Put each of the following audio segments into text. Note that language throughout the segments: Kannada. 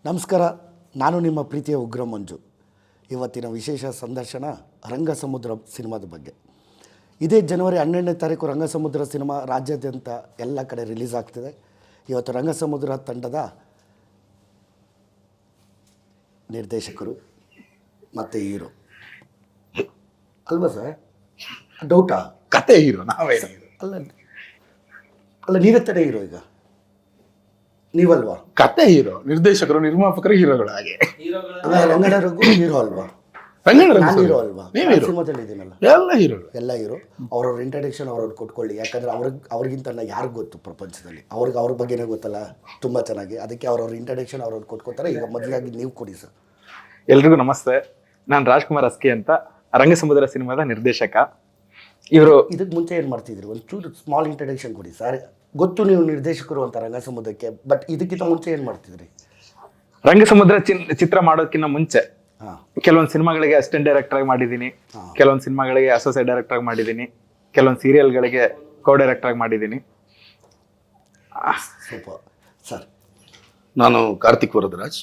ನಮಸ್ಕಾರ, ನಾನು ನಿಮ್ಮ ಪ್ರೀತಿಯ ಉಗ್ರ ಮಂಜು. ಇವತ್ತಿನ ವಿಶೇಷ ಸಂದರ್ಶನ ರಂಗಸಮುದ್ರ ಸಿನಿಮಾದ ಬಗ್ಗೆ. ಇದೇ ಜನವರಿ 12ನೇ ತಾರೀಕು ರಂಗಸಮುದ್ರ ಸಿನಿಮಾ ರಾಜ್ಯಾದ್ಯಂತ ಎಲ್ಲ ಕಡೆ ರಿಲೀಸ್ ಆಗ್ತಿದೆ. ಇವತ್ತು ರಂಗಸಮುದ್ರ ತಂಡದ ನಿರ್ದೇಶಕರು ಮತ್ತು ಹೀರೋ ಅಲ್ವಾ ಸರ್? ಡೌಟಾ? ಕತೆ ಹೀರೋ ನಾವೇ ಅಲ್ಲ ಅಲ್ಲ ನೀವೇ ತಡೆ ಹೀರೋ ಈಗ ನೀವಲ್ವಾ? ಕತೆ ಹೀರೋ, ನಿರ್ದೇಶಕರು, ನಿರ್ಮಾಪಕರು, ಹೀರೋಗಳು. ಹಾಗೆ ಅಲ್ಲ, ರಂಗಡ ರಘು ಹೀರೋ ಅಲ್ವಾ? ನಾನು ಹೀರೋ ಅಲ್ವಾ? ಸಿನಿಮಾದಲ್ಲಿ ಇದ್ದೀನಲ್ಲ, ಎಲ್ಲ ಹೀರೋಗಳು. ಎಲ್ಲ ಹೀರೋ. ಅವ್ರವ್ರ ಇಂಟ್ರಡಕ್ಷನ್ ಅವ್ರವ್ರು ಕೊಟ್ಕೊಳ್ಳಿ. ಯಾಕಂದರೆ ಅವ್ರಿಗಿಂತ ಯಾರಿಗೆ ಗೊತ್ತು ಪ್ರಪಂಚದಲ್ಲಿ? ಅವ್ರ ಬಗ್ಗೆನೇ ಗೊತ್ತಲ್ಲ ತುಂಬ ಚೆನ್ನಾಗಿ. ಅದಕ್ಕೆ ಅವ್ರವ್ರ ಇಂಟ್ರಡಕ್ಷನ್ ಅವ್ರವ್ರು ಕೊಟ್ಕೋತಾರೆ. ಈಗ ಮೊದಲಾಗಿ ನೀವು ಕೊಡಿ ಸರ್. ಎಲ್ರಿಗೂ ನಮಸ್ತೆ. ನಾನು ರಾಜ್ಕುಮಾರ್ ಅಸ್ಕಿ ಅಂತ, ರಂಗಸಮುದ್ರ ಸಿನಿಮಾದ ನಿರ್ದೇಶಕ. ಇವರು ಇದಕ್ಕೆ ಮುಂಚೆ ಏನು ಮಾಡ್ತಿದ್ರು? ಒಂದು ಚೂರು ಸ್ಮಾಲ್ ಇಂಟ್ರಡಕ್ಷನ್ ಕೊಡಿ ಸರ್. ಗೊತ್ತು ನೀವು ನಿರ್ದೇಶಕರು ಅಂತ ರಂಗಸಮುದ್ರಕ್ಕೆ, ಬಟ್ ಇದಕ್ಕಿಂತ ಮುಂಚೆ ಏನು ಮಾಡ್ತಿದ್ರಿ? ರಂಗಸಮುದ್ರ ಚಿತ್ರ ಮಾಡೋದಕ್ಕಿಂತ ಮುಂಚೆ ಹಾಂ, ಕೆಲವೊಂದು ಸಿನಿಮಾಗಳಿಗೆ ಅಸಿಸ್ಟೆಂಟ್ ಡೈರೆಕ್ಟರ್ ಆಗಿ ಮಾಡಿದ್ದೀನಿ, ಕೆಲವೊಂದು ಸಿನಿಮಾಗಳಿಗೆ ಅಸೋಸಿಯೇಟ್ ಡೈರೆಕ್ಟರ್ ಆಗಿ ಮಾಡಿದ್ದೀನಿ, ಕೆಲವೊಂದು ಸೀರಿಯಲ್ಗಳಿಗೆ ಕೋ ಡೈರೆಕ್ಟರ್ ಆಗಿ ಮಾಡಿದ್ದೀನಿ. Super sir. ನಾನು ಕಾರ್ತಿಕ್ ವರದರಾಜ್.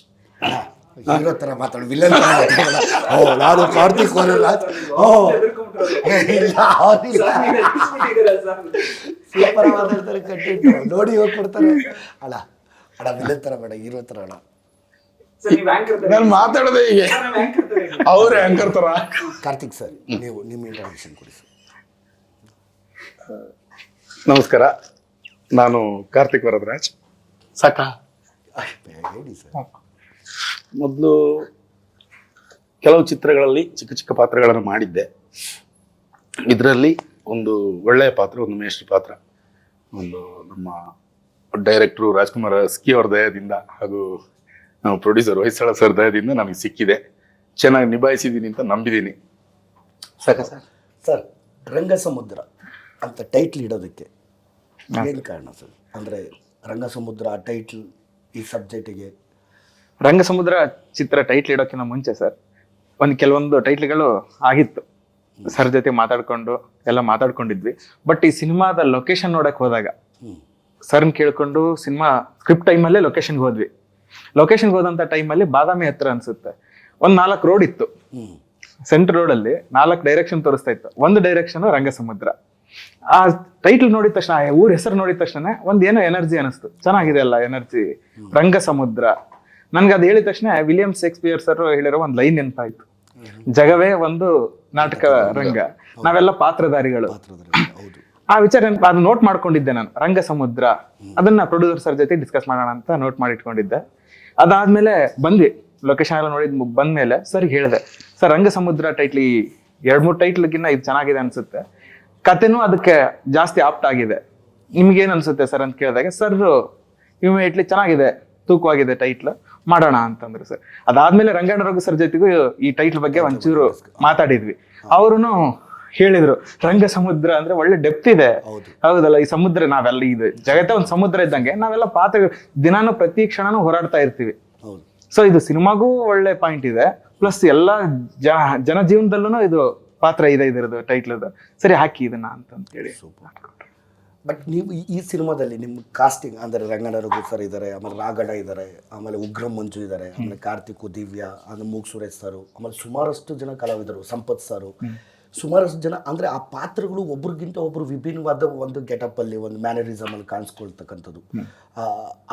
ಹೀರೋ ಥರ ಮಾತಾಡು, ವಿಲನ್ ಥರ ಮಾತಾಡೋಲ್ಲ. ಓ, ನಾನು ಕಾರ್ತಿಕ್ ವರದರಾಜ್. ಓ ಇಲ್ಲ, ಅವರಿಲ್ಲ. ಸೂಪರ್ ಮಾತಾಡ್ತಾರೆ, ಕಟ್ಟಿಟ್ಟು ನೋಡಿ ಹೋಗಿ ಕೊಡ್ತಾರೆ. ಅಲ್ಲ ಅಡ ವಿಲನ್ ಥರ ಬೇಡ, ಹೀರೋ ಥರ ಅಡ. ನಾನು ಮಾತಾಡೋದೇ ಹೀಗೆ, ಅವರೇ ಆಂಕರ್ ತರ. ಕಾರ್ತಿಕ್ ಸರ್, ನೀವು ನಿಮ್ಮ ಇಂಟ್ರಡಕ್ಷನ್ ಕೊಡಿ ಸರ್. ನಮಸ್ಕಾರ, ನಾನು ಕಾರ್ತಿಕ್ ವರದರಾಜ್. ಸಾಕ ಹೇಳಿ ಸರ್. ಮೊದಲು ಕೆಲವು ಚಿತ್ರಗಳಲ್ಲಿ ಚಿಕ್ಕ ಚಿಕ್ಕ ಪಾತ್ರಗಳನ್ನು ಮಾಡಿದ್ದೆ. ಇದರಲ್ಲಿ ಒಂದು ಒಳ್ಳೆಯ ಪಾತ್ರ, ಒಂದು ಮೇಷ್ಟ್ರ ಪಾತ್ರ, ಒಂದು ನಮ್ಮ ಡೈರೆಕ್ಟ್ರು ರಾಜ್ಕುಮಾರ್ ಅಸ್ಕಿ ಅವ್ರ ದಯದಿಂದ ಹಾಗೂ ನಮ್ಮ ಪ್ರೊಡ್ಯೂಸರ್ ಹೊಯ್ಸಳ ಸರ್ ದಯದಿಂದ ನನಗೆ ಸಿಕ್ಕಿದೆ. ಚೆನ್ನಾಗಿ ನಿಭಾಯಿಸಿದ್ದೀನಿ ಅಂತ ನಂಬಿದ್ದೀನಿ. ಸಾಕ ಸರ್? ಸರ್, ರಂಗಸಮುದ್ರ ಅಂತ ಟೈಟ್ಲ್ ಇಡೋದಕ್ಕೆ ಏನು ಕಾರಣ ಸರ್? ಅಂದರೆ ರಂಗಸಮುದ್ರ ಟೈಟ್ಲ್ ಈ ಸಬ್ಜೆಕ್ಟಿಗೆ. ರಂಗಸಮುದ್ರ ಚಿತ್ರ ಟೈಟ್ಲ್ ಇಡೋಕ್ಕಿಂತ ಮುಂಚೆ ಸರ್ ಕೆಲವೊಂದು ಟೈಟ್ಲ್ಗಳು ಆಗಿತ್ತು. ಸರ್ ಜೊತೆ ಎಲ್ಲ ಮಾತಾಡ್ಕೊಂಡಿದ್ವಿ. ಬಟ್ ಈ ಸಿನಿಮಾದ ಲೊಕೇಶನ್ ನೋಡಕ್ ಹೋದಾಗ ಸರ್ನ್ ಕೇಳ್ಕೊಂಡು ಸಿನಿಮಾ ಸ್ಕ್ರಿಪ್ಟ್ ಟೈಮಲ್ಲೇ ಲೊಕೇಶನ್ಗೆ ಹೋದ್ವಿ. ಲೊಕೇಶನ್ಗೆ ಹೋದಂಥ ಟೈಮಲ್ಲಿ ಬಾದಾಮಿ ಹತ್ರ ಅನ್ಸುತ್ತೆ ಒಂದು 4 ರೋಡ್ ಇತ್ತು. ಸೆಂಟ್ರ್ ರೋಡಲ್ಲಿ 4 ಡೈರೆಕ್ಷನ್ ತೋರಿಸ್ತಾ ಇತ್ತು. ಒಂದು ಡೈರೆಕ್ಷನ್ ರಂಗಸಮುದ್ರ. ಆ ಟೈಟ್ಲ್ ನೋಡಿದ ತಕ್ಷಣ, ಊರ ಹೆಸರು ನೋಡಿದ ತಕ್ಷಣ ಏನೋ ಎನರ್ಜಿ ಅನಿಸ್ತು. ಚೆನ್ನಾಗಿದೆ ಅಲ್ಲ ಎನರ್ಜಿ, ರಂಗಸಮುದ್ರ. ನನ್ಗೆ ಅದು ಹೇಳಿದ ತಕ್ಷಣ ವಿಲಿಯಂ ಶೇಕ್ಸ್ಪಿಯರ್ ಸರ್ ಹೇಳಿರೋ ಒಂದು ಲೈನ್ ನೆನಪಾಯ್ತು. ಜಗವೇ ಒಂದು ನಾಟಕ ರಂಗ, ನಾವೆಲ್ಲ ಪಾತ್ರಧಾರಿಗಳು. ಆ ವಿಚಾರ ಅದು ನೋಟ್ ಮಾಡ್ಕೊಂಡಿದ್ದೆ ನಾನು, ರಂಗಸಮುದ್ರ. ಅದನ್ನ ಪ್ರೊಡ್ಯೂಸರ್ ಸರ್ ಜೊತೆ ಡಿಸ್ಕಸ್ ಮಾಡೋಣ ಅಂತ ನೋಟ್ ಮಾಡಿ ಇಟ್ಕೊಂಡಿದ್ದೆ. ಅದಾದ್ಮೇಲೆ ಬಂದ್ವಿ, ಲೊಕೇಶನ್ ಎಲ್ಲ ನೋಡಿದ್ ಬಂದ್ಮೇಲೆ ಸರ್ಗೆ ಹೇಳಿದೆ, ಸರ್ ರಂಗಸಮುದ್ರ ಟೈಟ್ಲ್ 2-3 ಟೈಟ್ಲ್ಗಿನ್ನ ಇದು ಚೆನ್ನಾಗಿದೆ ಅನ್ಸುತ್ತೆ, ಕತೆನೂ ಅದಕ್ಕೆ ಜಾಸ್ತಿ ಆಪ್ಟ್ ಆಗಿದೆ, ನಿಮ್ಗೇನ್ ಅನ್ಸುತ್ತೆ ಸರ್ ಅಂತ ಕೇಳಿದಾಗ ಸರ್ ಇಮಿಡಿಯೇಟ್ಲಿ ಚೆನ್ನಾಗಿದೆ, ತೂಕವಾಗಿದೆ ಟೈಟ್ಲ್, ಮಾಡೋಣ ಅಂತಂದ್ರು ಸರ್. ಅದಾದ್ಮೇಲೆ ರಂಗಣ್ಣ ರಘು ಸರ್ ಜೊತೆಗೂ ಈ ಟೈಟ್ಲ್ ಬಗ್ಗೆ ಒಂಚೂರು ಮಾತಾಡಿದ್ವಿ. ಅವರು ಹೇಳಿದ್ರು, ರಂಗಸಮುದ್ರ ಅಂದ್ರೆ ಒಳ್ಳೆ ಡೆಪ್ತ್ ಇದೆ. ಹೌದಲ್ಲ, ಈ ಸಮುದ್ರ ನಾವೆಲ್ಲ ಇದು ಜಗತ್ತೇ ಒಂದು ಸಮುದ್ರ ಇದ್ದಂಗೆ, ನಾವೆಲ್ಲ ಪಾತ್ರ ದಿನಾನು ಪ್ರತಿ ಕ್ಷಣನೂ ಹೋರಾಡ್ತಾ ಇರ್ತೀವಿ. ಸೊ ಇದು ಸಿನಿಮಾಗೂ ಒಳ್ಳೆ ಪಾಯಿಂಟ್ ಇದೆ, ಪ್ಲಸ್ ಎಲ್ಲ ಜನ ಜೀವನದಲ್ಲೂ ಇದು ಪಾತ್ರ ಇದೆ ಇದರದ್ದು ಟೈಟ್ಲ್. ಸರಿ ಹಾಕಿ ಇದನ್ನ ಅಂತೇಳಿ. ಬಟ್ ನೀವು ಈ ಸಿನಿಮಾದಲ್ಲಿ ನಿಮ್ಮ ಕಾಸ್ಟಿಂಗ್ ಅಂದರೆ ರಂಗಣ್ಣ ರಘು ಸರ್ ಇದ್ದಾರೆ, ಆಮೇಲೆ ರಾಘಡ ಇದ್ದಾರೆ, ಆಮೇಲೆ ಉಗ್ರಂ ಮಂಜು ಇದ್ದಾರೆ, ಆಮೇಲೆ ಕಾರ್ತಿಕ್, ದಿವ್ಯಾ, ಆಮೇಲೆ ಮೂಗ್ ಸುರೇಶ್ ಸರು, ಆಮೇಲೆ ಸುಮಾರಷ್ಟು ಜನ ಕಲಾವಿದರು, ಸಂಪತ್ ಸರು, ಸುಮಾರಷ್ಟು ಜನ. ಅಂದರೆ ಆ ಪಾತ್ರಗಳು ಒಬ್ರಿಗಿಂತ ಒಬ್ಬರು ವಿಭಿನ್ನವಾದ ಒಂದು ಗೆಟಪ್ಪಲ್ಲಿ, ಒಂದು ಮ್ಯಾನರಿಸಮಲ್ಲಿ ಕಾಣಿಸ್ಕೊಳ್ತಕ್ಕಂಥದ್ದು.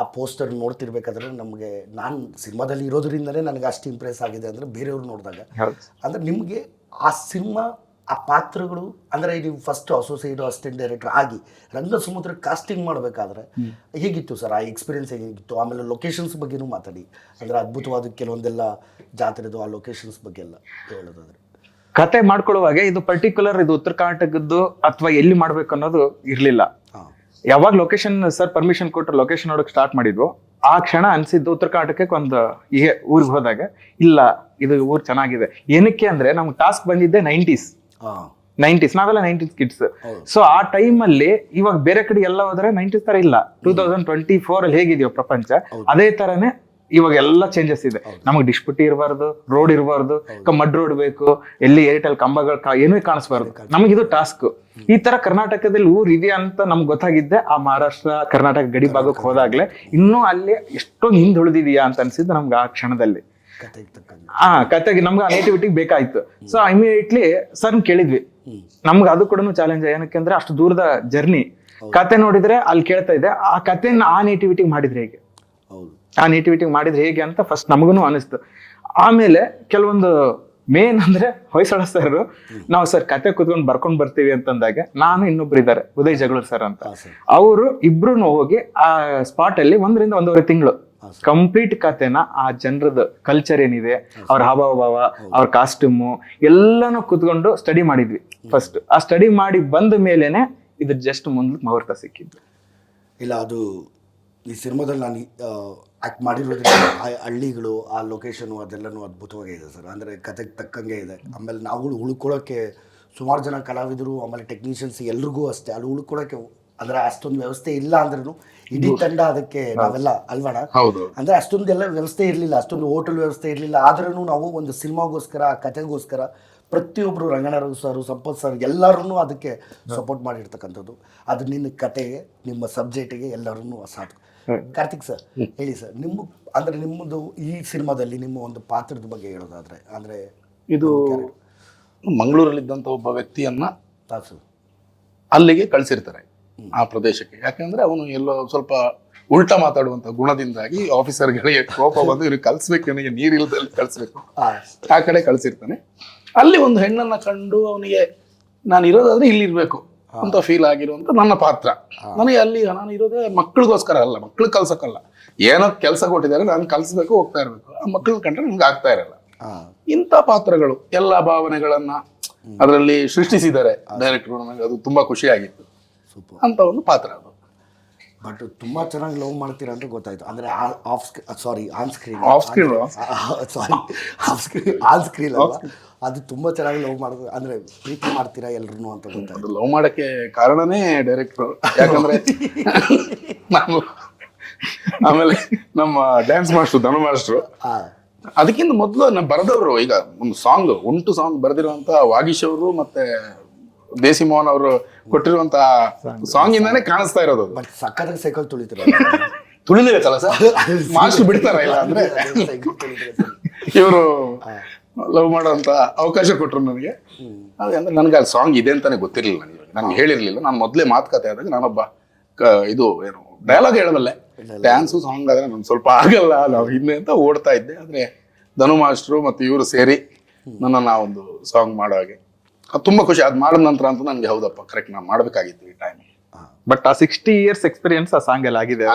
ಆ ಪೋಸ್ಟರ್ ನೋಡ್ತಿರ್ಬೇಕಾದ್ರೆ ನಮಗೆ, ನಾನು ಸಿನಿಮಾದಲ್ಲಿ ಇರೋದ್ರಿಂದಲೇ ನನಗೆ ಅಷ್ಟು ಇಂಪ್ರೆಸ್ ಆಗಿದೆ. ಅಂದರೆ ಬೇರೆಯವ್ರು ನೋಡಿದಾಗ ಅಂದರೆ ನಿಮಗೆ ಆ ಸಿನಿಮಾ, ಆ ಪಾತ್ರಗಳು, ಅಂದರೆ ನೀವು ಫಸ್ಟ್ ಅಸೋಸಿಯೇಟ್ ಅಸಿಸ್ಟೆಂಟ್ ಡೈರೆಕ್ಟರ್ ಆಗಿ ರಂಗಸಮುದ್ರ ಕಾಸ್ಟಿಂಗ್ ಮಾಡಬೇಕಾದ್ರೆ ಹೇಗಿತ್ತು ಸರ್? ಆ ಎಕ್ಸ್ಪೀರಿಯನ್ಸ್ ಹೇಗಿತ್ತು? ಆಮೇಲೆ ಲೊಕೇಶನ್ಸ್ ಬಗ್ಗೆನೂ ಮಾತಾಡಿ. ಅಂದರೆ ಅದ್ಭುತವಾದ ಕೆಲವೊಂದೆಲ್ಲ ಜಾತ್ರೆದು ಆ ಲೊಕೇಶನ್ಸ್ ಬಗ್ಗೆ ಎಲ್ಲ ಹೇಳೋದಾದ್ರೆ. ಕತೆ ಮಾಡ್ಕೊಳ್ಳುವಾಗ ಇದು ಪರ್ಟಿಕ್ಯುಲರ್ ಇದು ಉತ್ತರ ಕರ್ನಾಟಕದ್ದು ಅಥವಾ ಎಲ್ಲಿ ಮಾಡ್ಬೇಕು ಅನ್ನೋದು ಇರ್ಲಿಲ್ಲ. ಯಾವಾಗ ಲೊಕೇಶನ್ ಸರ್ ಪರ್ಮಿಷನ್ ಕೊಟ್ಟರು ಲೊಕೇಶನ್ ನೋಡಕ್ ಸ್ಟಾರ್ಟ್ ಮಾಡಿದ್ವು, ಆ ಕ್ಷಣ ಅನ್ಸಿದ್ದು ಉತ್ತರ ಕರ್ನಾಟಕಕ್ಕೆ ಒಂದು ಊರಿಗೆ ಹೋದಾಗ, ಇಲ್ಲ ಇದು ಊರ್ ಚೆನ್ನಾಗಿದೆ. ಏನಕ್ಕೆ ಅಂದ್ರೆ ನಮ್ಗೆ ಟಾಸ್ಕ್ ಬಂದಿದ್ದೆ 90s, ನಾವೆಲ್ಲ 90s ಕಿಡ್ಸ್. ಸೊ ಆ ಟೈಮ್ ಅಲ್ಲಿ ಇವಾಗ ಬೇರೆ ಕಡೆ ಎಲ್ಲ ಹೋದ್ರೆ 90s ತರ ಇಲ್ಲ. 2024 ಅಲ್ಲಿ ಹೇಗಿದೆಯೋ ಪ್ರಪಂಚ, ಅದೇ ತರನೇ ಇವಾಗ ಎಲ್ಲ ಚೇಂಜಸ್ ಇದೆ. ನಮಗೆ ಡಿಸ್ಪ್ಯೂಟಿ ಇರಬಾರ್ದು, ರೋಡ್ ಇರಬಾರ್ದು, ಮಡ್ ರೋಡ್ ಬೇಕು, ಎಲ್ಲಿ ಏರ್ಟೆಲ್ ಕಂಬಗಳು ಏನೂ ಕಾಣಿಸ್ಬಾರ್ದು. ನಮಗಿದು ಟಾಸ್ಕ್. ಈ ತರ ಕರ್ನಾಟಕದಲ್ಲಿ ಊರ್ ಇದೆಯಾ ಅಂತ ನಮ್ಗೆ ಗೊತ್ತಾಗಿದ್ದೆ ಆ ಮಹಾರಾಷ್ಟ್ರ ಕರ್ನಾಟಕ ಗಡಿ ಭಾಗಕ್ಕೆ ಹೋದಾಗ್ಲೇ. ಇನ್ನೂ ಅಲ್ಲಿ ಎಷ್ಟೊಂದು ಹಿಂದ್ ಉಳಿದಿದೆಯಾ ಅಂತ ಅನ್ಸಿದ್ದು ನಮ್ಗೆ ಆ ಕ್ಷಣದಲ್ಲಿ. ಕತೆಗೆ ನಮ್ಗೆ ಆ ನೇಟಿವಿಟಿಗೆ ಬೇಕಾಯ್ತು. ಸೊ ಇಮಿಡಿಯೇಟ್ಲಿ ಸರ್ ಕೇಳಿದ್ವಿ. ನಮ್ಗೆ ಅದು ಕೂಡ ಚಾಲೆಂಜ್. ಏನಕ್ಕೆ ಅಂದ್ರೆ ಅಷ್ಟು ದೂರದ ಜರ್ನಿ. ಕತೆ ನೋಡಿದ್ರೆ ಅಲ್ಲಿ ಕೇಳ್ತಾ ಇದೆ, ಆ ಕತೆನ ಆ ನೇಟಿವಿಟಿಗೆ ಮಾಡಿದ್ರೆ ಹೇಗೆ, ಆ ನೇಟಿವಿಟಿಗೆ ಮಾಡಿದ್ರೆ ಹೇಗೆ ಅಂತ ಫಸ್ಟ್ ನಮಗೂ ಅನಿಸ್ತು. ಆಮೇಲೆ ಕೆಲವೊಂದು ಮೇನ್ ಅಂದ್ರೆ ಹೊಯ್ಸಳ ಸರ್, ನಾವು ಸರ್ ಕತೆ ಕುತ್ಕೊಂಡು ಬರ್ಕೊಂಡ್ ಬರ್ತೀವಿ ಅಂತಂದಾಗ ನಾನು ಇನ್ನೊಬ್ರು ಇದ್ದಾರೆ ಉದಯ್ ಜಗಳೂರ್ ಸರ್ ಅಂತ, ಅವರು ಇಬ್ರು ಹೋಗಿ ಆ ಸ್ಪಾಟ್ ಅಲ್ಲಿ 1 ರಿಂದ 1.5 ತಿಂಗಳು ಕಂಪ್ಲೀಟ್ ಕತೆನ ಆ ಜನರದ ಕಲ್ಚರ್ ಏನಿದೆ, ಅವ್ರ ಹಾವಭಾವ, ಅವ್ರ ಕಾಸ್ಟ್ಯೂಮು ಎಲ್ಲಾನು ಕುತ್ಕೊಂಡು ಸ್ಟಡಿ ಮಾಡಿದ್ವಿ ಫಸ್ಟ್. ಆ ಸ್ಟಡಿ ಮಾಡಿ ಬಂದ ಮೇಲೆನೆ ಇದ್ರ ಜಸ್ಟ್ ಮುಂದಕ್ಕೆ ಮುಹೂರ್ತ ಸಿಕ್ಕಿದ್ದು. ಇಲ್ಲ, ಅದು ಈ ಸಿನಿಮಾದಲ್ಲಿ ನಾನು ಆ್ಯಕ್ಟ್ ಮಾಡಿರೋದ್ರಿಂದ ಆ ಹಳ್ಳಿಗಳು, ಆ ಲೊಕೇಶನು ಅದೆಲ್ಲನೂ ಅದ್ಭುತವಾಗಿದೆ ಸರ್. ಅಂದರೆ ಕತೆಗೆ ತಕ್ಕಂಗೆ ಇದೆ. ಆಮೇಲೆ ನಾವು ಉಳ್ಕೊಳ್ಳೋಕ್ಕೆ ಸುಮಾರು ಜನ ಕಲಾವಿದರು, ಆಮೇಲೆ ಟೆಕ್ನಿಷಿಯನ್ಸ್ ಎಲ್ರಿಗೂ ಅಷ್ಟೇ ಅಲ್ಲಿ ಉಳ್ಕೊಳ್ಳೋಕ್ಕೆ ಅಂದರೆ ಅಷ್ಟೊಂದು ವ್ಯವಸ್ಥೆ ಇಲ್ಲ ಅಂದ್ರೂ ಇಡೀ ತಂಡ ಅದಕ್ಕೆ ನಾವೆಲ್ಲ ಅಲ್ವಣ. ಅಂದರೆ ಅಷ್ಟೊಂದೆಲ್ಲ ವ್ಯವಸ್ಥೆ ಇರಲಿಲ್ಲ, ಅಷ್ಟೊಂದು ಹೋಟೆಲ್ ವ್ಯವಸ್ಥೆ ಇರಲಿಲ್ಲ. ಆದ್ರೂ ನಾವು ಒಂದು ಸಿನಿಮಾಗೋಸ್ಕರ, ಆ ಕತೆಗೋಸ್ಕರ ಪ್ರತಿಯೊಬ್ಬರು ರಂಗನಾಥ್ ಸರ್, ಸಂಪತ್ ಸರ್ ಎಲ್ಲರೂ ಅದಕ್ಕೆ ಸಪೋರ್ಟ್ ಮಾಡಿರ್ತಕ್ಕಂಥದ್ದು. ಅದು ನಿನ್ನ ಕತೆಗೆ, ನಿಮ್ಮ ಸಬ್ಜೆಕ್ಟಿಗೆ ಎಲ್ಲರೂ ಸಾಕು. ಕಾರ್ತಿಕ್ ಸರ್ ಹೇಳಿ ಸರ್, ನಿಮ್ಮದು ಈ ಸಿನಿಮಾದಲ್ಲಿ ನಿಮ್ಮ ಒಂದು ಪಾತ್ರದ ಬಗ್ಗೆ ಹೇಳೋದಾದ್ರೆ, ಅಂದರೆ ಇದು ಮಂಗಳೂರಲ್ಲಿದ್ದಂಥ ಒಬ್ಬ ವ್ಯಕ್ತಿಯನ್ನ ತಾಸು ಅಲ್ಲಿಗೆ ಕಳಿಸಿರ್ತಾರೆ ಆ ಪ್ರದೇಶಕ್ಕೆ. ಯಾಕಂದ್ರೆ ಅವನು ಎಲ್ಲೋ ಸ್ವಲ್ಪ ಉಲ್ಟಾ ಮಾತಾಡುವಂತ ಗುಣದಿಂದಾಗಿ ಆಫೀಸರ್ಗಳಿಗೆ ಕೋಪ ಬಂದು ಇವ್ರಿಗೆ ಕಲ್ಸ್ಬೇಕು, ಇವನಿಗೆ ನೀರಿಲ್ಲದಲ್ಲಿ ಕಳಿಸ್ಬೇಕು, ಆ ಕಡೆ ಕಳ್ಸಿರ್ತಾನೆ. ಅಲ್ಲಿ ಒಂದು ಹೆಣ್ಣನ್ನ ಕಂಡು ಅವನಿಗೆ ನಾನು ಇರೋದಾದ್ರೆ ಇಲ್ಲಿ ಇರ್ಬೇಕು ಅಂತ ಫೀಲ್ ಆಗಿರುವಂತ ನನ್ನ ಪಾತ್ರ. ನನಗೆ ಅಲ್ಲಿ ನಾನು ಇರೋದೇ ಮಕ್ಕಳಿಗೋಸ್ಕರ ಅಲ್ಲ, ಮಕ್ಳು ಕಲ್ಸಕ್ಕಲ್ಲ, ಏನೋ ಕೆಲಸ ಕೊಟ್ಟಿದ್ದಾರೆ, ನಾನು ಕಲ್ಸ್ಬೇಕು, ಹೋಗ್ತಾ ಇರ್ಬೇಕು. ಆ ಮಕ್ಕಳನ್ನ ಕಂಡ್ರೆ ನಮ್ಗೆ ಆಗ್ತಾ ಇರಲ್ಲ. ಇಂಥ ಪಾತ್ರಗಳು ಎಲ್ಲಾ ಭಾವನೆಗಳನ್ನ ಅದರಲ್ಲಿ ಸೃಷ್ಟಿಸಿದ್ದಾರೆ ಡೈರೆಕ್ಟರ್. ನನಗೆ ಅದು ತುಂಬಾ ಖುಷಿ ಆಗಿತ್ತು. ಅಂತ ಒಂದು ಪಾತ್ರ ಅದು. ಬಟ್ ತುಂಬಾ ಚೆನ್ನಾಗಿ ಲವ್ ಮಾಡ್ತೀರಾ ಅಂತ ಗೊತ್ತಾಯ್ತು. ಅಂದ್ರೆ ಆನ್ ಸ್ಕ್ರೀನ್ ಅದು ತುಂಬಾ ಚೆನ್ನಾಗಿ ಲವ್ ಮಾಡೋದು, ಅಂದ್ರೆ ಪ್ರೀತಿ ಮಾಡ್ತೀರಾ ಎಲ್ರು ಅಂತ ಗೊತ್ತಾಯ್ತು. ಲವ್ ಮಾಡಕ್ಕೆ ಕಾರಣನೇ ಡೈರೆಕ್ಟರ್. ಯಾಕಂದ್ರೆ ನಾನು ಆಮೇಲೆ ನಮ್ಮ ಡ್ಯಾನ್ಸ್ ಮಾಸ್ಟ್ರು, ಧನು ಮಾಸ್ಟ್ರು, ಅದಕ್ಕಿಂತ ಮೊದಲು ನಾನು ಬರೆದವರು. ಈಗ ಒಂದು ಸಾಂಗ್ ಸಾಂಗ್ ಬರೆದಿರುವಂತ ವಾಗೀಶ್ ಅವರು ಮತ್ತೆ ದೇಸಿ ಮೋಹನ್ ಅವರು ಕೊಟ್ಟಿರುವಂತ ಸಾಂಗ್ ಇಂದಾನೆ ಕಾಣಿಸ್ತಾ ಇರೋದು. ಬಟ್ ಸಕ್ಕತ್ತಾಗಿ ಸೈಕಲ್ ತುಳಿಲೇಬೇಕಲ್ಲ ಸರ್, ಮಾಸ್ಟರ್ ಬಿಡ್ತಾರ ಇಲ್ಲ ಅಂದ್ರೆ. ಇವರು ಲವ್ ಮಾಡೋಂತ ಅವಕಾಶ ಕೊಟ್ರು ನನಗೆ. ಅಂದ್ರೆ ನನಗೆ ಆ ಸಾಂಗ್ ಇದೆ ಅಂತಾನೆ ಗೊತ್ತಿರ್ಲಿಲ್ಲ, ನನಗೆ ಹೇಳಿರ್ಲಿಲ್ಲ. ನಾನು ಮೊದಲೇ ಮಾತುಕತೆ ಆದಾಗ ನಾನೊಬ್ಬ ಇದು ಏನು ಡೈಲಾಗ್ ಹೇಳಬಲ್ಲೆ, ಡ್ಯಾನ್ಸು ಸಾಂಗ್ ಆದ್ರೆ ನನ್ ಸ್ವಲ್ಪ ಆಗಲ್ಲ ನಾವು ಹಿಂದೆ ಅಂತ ಓಡ್ತಾ ಇದ್ದೆ. ಆದ್ರೆ ಧನು ಮಾಸ್ಟ್ರು ಮತ್ತೆ ಇವರು ಸೇರಿ ನನ್ನನ್ನು ಆ ಒಂದು ಸಾಂಗ್ ಮಾಡೋ ಹಾಗೆ ಅದು ತುಂಬಾ ಖುಷಿ. ಅದ್ ಮಾಡಿದ ನಂತರ ಅಂತ ನನಗೆ ಹೌದಪ್ಪ ಕರೆಕ್ಟ್ ನಾವು ಮಾಡ್ಬೇಕಾಗಿತ್ತು ಈ ಟೈಮ್. ಬಟ್ ಆ 60 years ಎಕ್ಸ್ಪೀರಿಯನ್ಸ್ ಆ ಸಾಂಗ್ ಎಲ್ಲ ಆಗಿದೆ.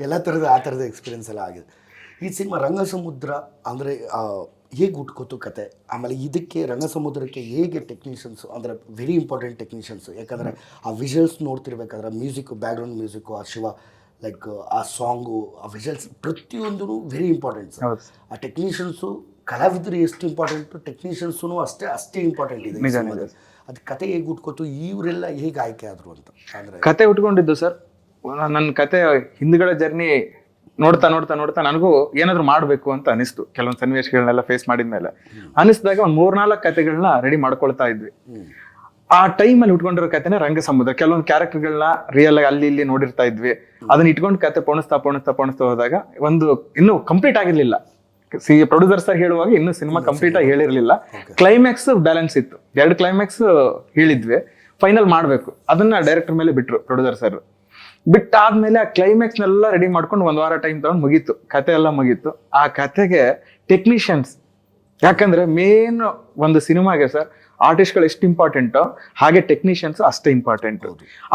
ಎಲ್ಲ ತರದ ಆ ತರದ ಎಕ್ಸ್ಪೀರಿಯನ್ಸ್ ಎಲ್ಲ ಆಗಿದೆ. ಈ ಸಿನಿಮಾ ರಂಗಸಮುದ್ರ ಅಂದ್ರೆ ಹೇಗೆ ಹುಟ್ಕೋತು ಕತೆ, ಆಮೇಲೆ ಇದಕ್ಕೆ ರಂಗಸಮುದ್ರಕ್ಕೆ ಹೇಗೆ ಟೆಕ್ನಿಷಿಯನ್ಸು ಅಂದರೆ ವೆರಿ ಇಂಪಾರ್ಟೆಂಟ್ ಟೆಕ್ನಿಷಿಯನ್ಸು. ಯಾಕಂದರೆ ಆ ವಿಜುವಲ್ಸ್ ನೋಡ್ತಿರ್ಬೇಕಾದ್ರೆ ಮ್ಯೂಸಿಕ್ಕು, ಬ್ಯಾಕ್ಗ್ರೌಂಡ್ ಮ್ಯೂಸಿಕ್ಕು, ಆ ಶಿವ ಲೈಕ್ ಆ ಸಾಂಗು, ಆ ವಿಜುವಲ್ಸ್ ಪ್ರತಿಯೊಂದು ವೆರಿ ಇಂಪಾರ್ಟೆಂಟ್. ಆ ಟೆಕ್ನಿಷಿಯನ್ಸು, ಕಲಾವಿದರು ಎಷ್ಟು ಇಂಪಾರ್ಟೆಂಟು, ಟೆಕ್ನಿಷಿಯನ್ಸು ಅಷ್ಟೇ ಇಂಪಾರ್ಟೆಂಟ್ ಇದೆ. ಅದು ಕತೆ ಹೇಗೆ ಹುಟ್ಕೋತು, ಇವರೆಲ್ಲ ಹೇಗೆ ಆಯ್ಕೆ ಆದರು ಅಂತ ಅಂದರೆ ಕತೆ ಉಟ್ಕೊಂಡಿದ್ದು ಸರ್. ನನ್ನ ಕತೆ ಹಿಂದ್ಗಡೆ ಜರ್ನಿ ನೋಡ್ತಾ ನನಗೂ ಏನಾದ್ರು ಮಾಡ್ಬೇಕು ಅಂತ ಅನಿಸ್ತು. ಕೆಲವೊಂದು ಸನ್ನಿವೇಶಗಳನ್ನೆಲ್ಲ ಫೇಸ್ ಮಾಡಿದ್ಮೇಲೆ ಅನಿಸಿದಾಗ ಒಂದು 3-4 ಕತೆಗಳನ್ನ ರೆಡಿ ಮಾಡ್ಕೊಳ್ತಾ ಇದ್ವಿ. ಆ ಟೈಮಲ್ಲಿ ಉಟ್ಕೊಂಡಿರೋ ಕತೆನ ರಂಗಸಮುದ್ರ. ಕೆಲವೊಂದು ಕ್ಯಾರೆಕ್ಟರ್ಗಳನ್ನ ರಿಯಲ್ ಆಗಿ ಅಲ್ಲಿ ಇಲ್ಲಿ ನೋಡಿರ್ತಾ ಇದ್ವಿ. ಅದನ್ನ ಇಟ್ಕೊಂಡು ಕತೆ ಪೋಣಿಸ್ತಾ ಹೋದಾಗ ಒಂದು ಇನ್ನೂ ಕಂಪ್ಲೀಟ್ ಆಗಿರ್ಲಿಲ್ಲ. ಪ್ರೊಡ್ಯೂಸರ್ ಸರ್ ಹೇಳುವಾಗ ಇನ್ನೂ ಸಿನಿಮಾ ಕಂಪ್ಲೀಟ್ ಆಗಿ ಹೇಳಿರ್ಲಿಲ್ಲ. ಕ್ಲೈಮ್ಯಾಕ್ಸ್ ಬ್ಯಾಲೆನ್ಸ್ ಇತ್ತು, 2 ಕ್ಲೈಮ್ಯಾಕ್ಸ್ ಹೇಳಿದ್ವಿ, ಫೈನಲ್ ಮಾಡ್ಬೇಕು. ಅದನ್ನ ಡೈರೆಕ್ಟರ್ ಮೇಲೆ ಬಿಟ್ರು ಪ್ರೊಡ್ಯೂಸರ್ ಸರ್. ಬಿಟ್ಟಾದ್ಮೇಲೆ ಆ ಕ್ಲೈಮ್ಯಾಕ್ಸ್ನೆಲ್ಲ ರೆಡಿ ಮಾಡ್ಕೊಂಡು 1 ವಾರ ಟೈಮ್ ತಗೊಂಡು ಮುಗೀತು, ಕತೆ ಎಲ್ಲ ಮುಗೀತು. ಆ ಕತೆಗೆ ಟೆಕ್ನಿಷಿಯನ್ಸ್, ಯಾಕಂದ್ರೆ ಮೇನ್ ಒಂದು ಸಿನಿಮಾಗೆ ಸರ್ ಆರ್ಟಿಸ್ಟ್ಗಳು ಎಷ್ಟು ಇಂಪಾರ್ಟೆಂಟು ಹಾಗೆ ಟೆಕ್ನಿಷಿಯನ್ಸ್ ಅಷ್ಟೇ ಇಂಪಾರ್ಟೆಂಟ್.